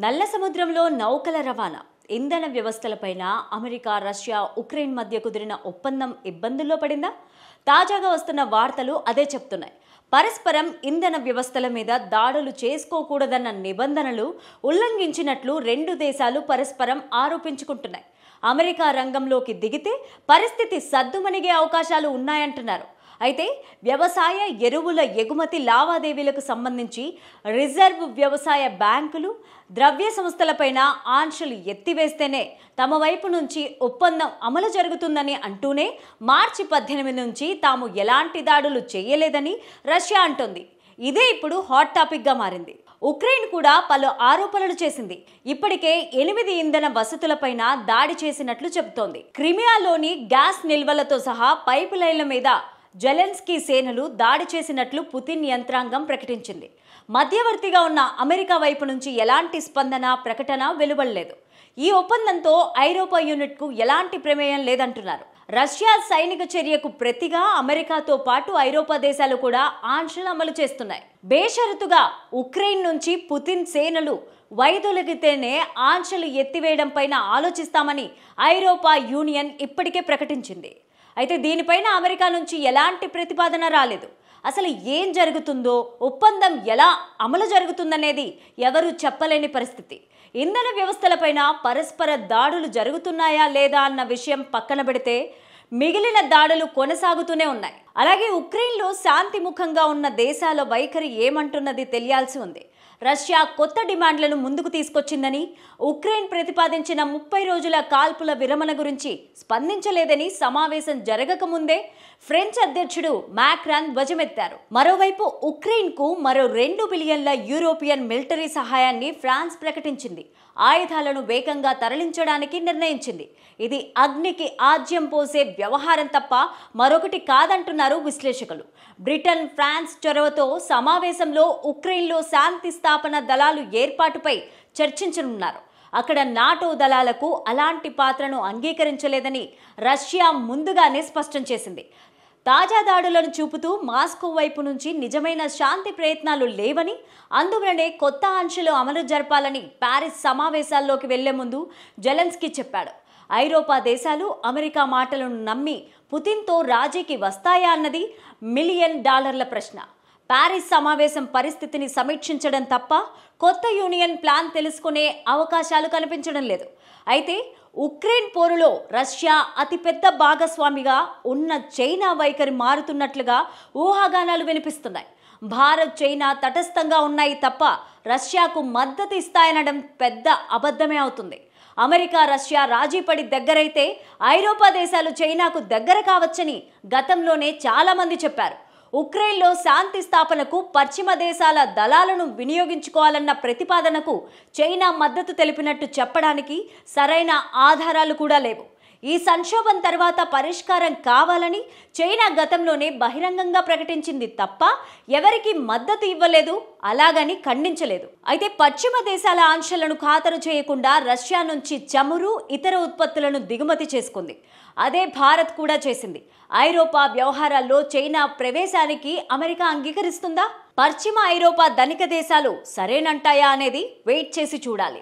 నల్ల సముద్రంలో నౌకల రవాణా, ఇంధన వ్యవస్థలపైన అమెరికా, రష్యా, ఉక్రెయిన్ మధ్య కుదిరిన ఒప్పందం ఇబ్బందుల్లో పడిందా? తాజాగా వస్తున్న వార్తలు అదే చెప్తున్నాయి. పరస్పరం ఇంధన వ్యవస్థల మీద దాడులు చేసుకోకూడదన్న నిబంధనలు ఉల్లంఘించినట్లు రెండు దేశాలు పరస్పరం ఆరోపించుకుంటున్నాయి. అమెరికా రంగంలోకి దిగితే పరిస్థితి సద్దుమణిగే అవకాశాలు ఉన్నాయంటున్నారు. అయితే వ్యవసాయ ఎరువుల ఎగుమతి లావాదేవీలకు సంబంధించి రిజర్వ్ వ్యవసాయ బ్యాంకులు, ద్రవ్య సంస్థలపైన ఆంక్షలు ఎత్తివేస్తేనే తమ వైపు నుంచి ఒప్పందం అమలు జరుగుతుందని అంటూనే మార్చి 18 నుంచి తాము ఎలాంటి దాడులు చేయలేదని రష్యా అంటోంది. ఇదే ఇప్పుడు హాట్ టాపిక్గా మారింది. ఉక్రెయిన్ కూడా పలు ఆరోపణలు చేసింది. ఇప్పటికే 8 ఇంధన వసతులపైన దాడి చేసినట్లు చెబుతోంది. క్రిమియాలోని గ్యాస్ నిల్వలతో సహా పైపు లైన్ల మీద జెలెన్స్కీ సేనలు దాడి చేసినట్లు పుతిన్ యంత్రాంగం ప్రకటించింది. మధ్యవర్తిగా ఉన్న అమెరికా వైపు నుంచి ఎలాంటి స్పందన, ప్రకటన వెలువడలేదు. ఈ ఒప్పందంతో ఐరోపా యూనిట్కు ఎలాంటి ప్రమేయం లేదంటున్నారు. రష్యా సైనిక చర్యకు ప్రతిగా అమెరికాతో పాటు ఐరోపా దేశాలు కూడా ఆంక్షలు అమలు చేస్తున్నాయి. బేషరతుగా ఉక్రెయిన్ నుంచి పుతిన్ సేనలు వైదొలిగితేనే ఆంక్షలు ఎత్తివేయడం పైన ఆలోచిస్తామని ఐరోపా యూనియన్ ఇప్పటికే ప్రకటించింది. అయితే దీనిపైన అమెరికా నుంచి ఎలాంటి ప్రతిపాదన రాలేదు. అసలు ఏం జరుగుతుందో, ఒప్పందం ఎలా అమలు జరుగుతుందనేది ఎవరూ చెప్పలేని పరిస్థితి. ఇంధన వ్యవస్థలపైన పరస్పర దాడులు జరుగుతున్నాయా లేదా అన్న విషయం పక్కన పెడితే మిగిలిన దాడులు కొనసాగుతూనే ఉన్నాయి. అలాగే ఉక్రెయిన్లో శాంతిముఖంగా ఉన్న దేశాల వైఖరి ఏమంటున్నది తెలియాల్సి ఉంది. రష్యా కొత్త డిమాండ్లను ముందుకు తీసుకొచ్చిందని, ఉక్రెయిన్ ప్రతిపాదించిన 30 రోజుల కాల్పుల విరమణ గురించి స్పందించలేదని సమావేశం జరగకముందే ఫ్రెంచ్ అధ్యక్షుడు మాక్రాన్ ధ్వజమెత్తారు. మరోవైపు ఉక్రెయిన్కు మరో 2 బిలియన్ల యూరోపియన్ మిలిటరీ సహాయాన్ని ఫ్రాన్స్ ప్రకటించింది. ఆయుధాలను వేగంగా తరలించడానికి నిర్ణయించింది. ఇది అగ్నికి ఆజ్యం పోసే వ్యవహారం తప్ప మరొకటి కాదంటున్నారు విశ్లేషకులు. బ్రిటన్, ఫ్రాన్స్ చొరవతో సమావేశంలో ఉక్రెయిన్లో శాంతి స్థాపన దళాలు ఏర్పాటుపై చర్చించనున్నారు. అక్కడ నాటో దళాలకు అలాంటి పాత్రను అంగీకరించలేదని రష్యా ముందుగానే స్పష్టం చేసింది. తాజా దాడులను చూపుతూ మాస్కో వైపు నుంచి నిజమైన శాంతి ప్రయత్నాలు లేవని, అందువలనే కొత్త ఆంక్షలు అమలు జరపాలని ప్యారిస్ సమావేశాల్లోకి వెళ్లే ముందు జెలెన్స్కీ చెప్పాడు. ఐరోపా దేశాలు అమెరికా మాటలను నమ్మి పుతిన్తో రాజీకి వస్తాయా అన్నది $1 మిలియన్ ప్రశ్న. ప్యారిస్ సమావేశం పరిస్థితిని సమీక్షించడం తప్ప కొత్త యూనియన్ ప్లాన్ తెలుసుకునే అవకాశాలు కనిపించడం లేదు. అయితే ఉక్రెయిన్ పోరులో రష్యా అతిపెద్ద భాగస్వామిగా ఉన్న చైనా వైఖరి మారుతున్నట్లుగా ఊహాగానాలు వినిపిస్తున్నాయి. భారత్, చైనా తటస్థంగా ఉన్నాయి తప్ప రష్యాకు మద్దతు ఇస్తాయనడం పెద్ద అబద్ధమే అవుతుంది. అమెరికా, రష్యా రాజీపడి దగ్గరైతే ఐరోపా దేశాలు చైనాకు దగ్గర కావచ్చని గతంలోనే చాలామంది చెప్పారు. ఉక్రెయిన్లో శాంతి స్థాపనకు పశ్చిమ దేశాల దళాలను వినియోగించుకోవాలన్న ప్రతిపాదనకు చైనా మద్దతు తెలిపినట్టు చెప్పడానికి సరైన ఆధారాలు కూడా లేవు. ఈ సంక్షోభం తర్వాత పరిష్కారం కావాలని చైనా గతంలోనే బహిరంగంగా ప్రకటించింది తప్ప ఎవరికి మద్దతు ఇవ్వలేదు, అలాగని ఖండించలేదు. అయితే పశ్చిమ దేశాల ఆంక్షలను ఖాతరు చేయకుండా రష్యా నుంచి చమురు, ఇతర ఉత్పత్తులను దిగుమతి చేసుకుంది. అదే భారత్ కూడా చేసింది. ఐరోపా వ్యవహారాల్లో చైనా ప్రవేశానికి అమెరికా అంగీకరిస్తుందా? పశ్చిమ ఐరోపా ధనిక దేశాలు సరేనంటాయా అనేది వెయిట్ చేసి చూడాలి.